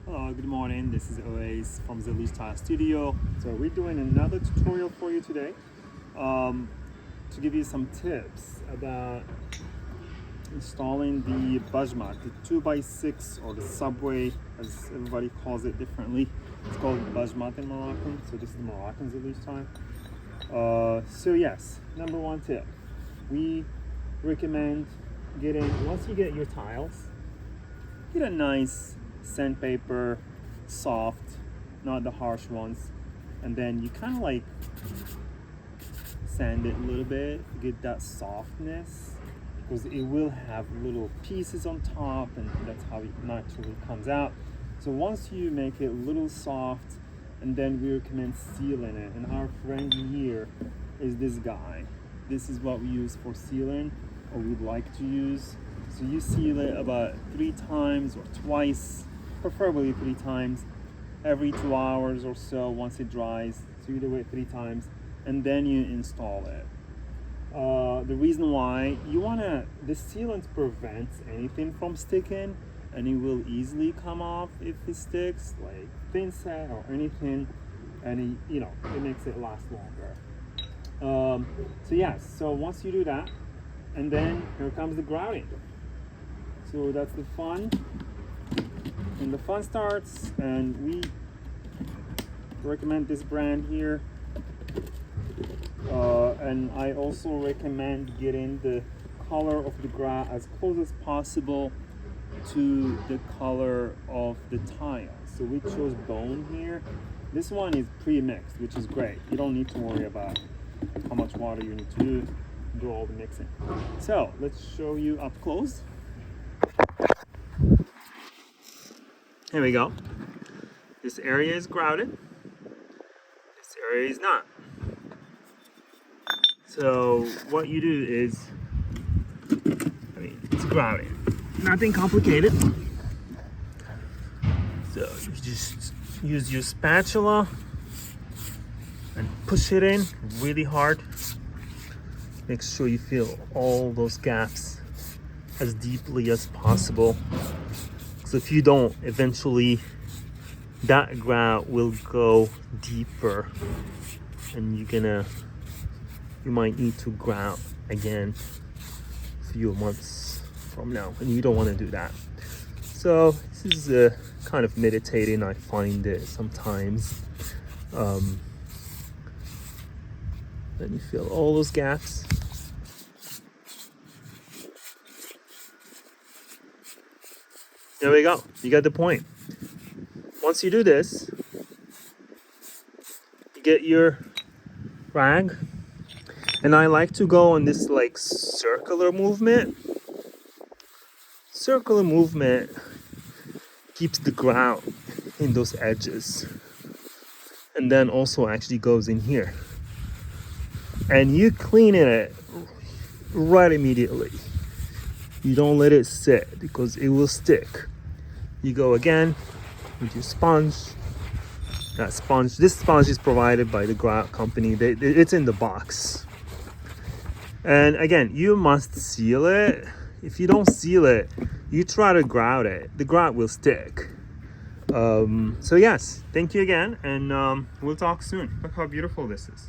Hello, good morning. This is Oasis from Zellige Tile Studio. So we're doing another tutorial for you today to give you some tips about installing the Bajmat, the 2x6 or the subway, as everybody calls it differently. It's called Bajmat in Moroccan, so this is the Moroccan Zellige Tile. So yes, number one tip. We recommend once you get your tiles, get a nice sandpaper, soft, not the harsh ones, and then you kind of like sand it a little bit, get that softness, because it will have little pieces on top, and that's how it naturally comes out. So once you make it a little soft, and then we recommend sealing it, and our friend here is this guy. This is what we use for sealing, or we'd like to use. So you seal it about 3 times or twice, preferably 3 times, every 2 hours or so once it dries. So you do it 3 times, and then you install it. The reason why the sealant prevents anything from sticking, and it will easily come off if it sticks, like thin set or anything, and it makes it last longer. So yes, so once you do that, and then here comes the grouting. So that's the fun, and the fun starts, and we recommend this brand here, and I also recommend getting the color of the grout as close as possible to the color of the tile. So we chose bone here. This one is pre-mixed, which is great. You don't need to worry about how much water you need to do all the mixing. So let's show you up close. Here we go. This area is grouted. This area is not. So what you do is, it's grouting. Nothing complicated. So you just use your spatula and push it in really hard. Make sure you fill all those gaps as deeply as possible. So if you don't, eventually that grout will go deeper, and you might need to grout again a few months from now, and you don't want to do that. So this is kind of meditating, I find it sometimes. Then you fill all those gaps. There we go. You got the point. Once you do this, you get your rag, and I like to go on this like circular movement. Circular movement keeps the grout in those edges, and then also actually goes in here. And you clean it right immediately. You don't let it sit because it will stick. You go again with your sponge. This sponge is provided by the grout company. It's in the box. And again, you must seal it. If you don't seal it, you try to grout it, the grout will stick. So yes, thank you again, and we'll talk soon. Look how beautiful this is.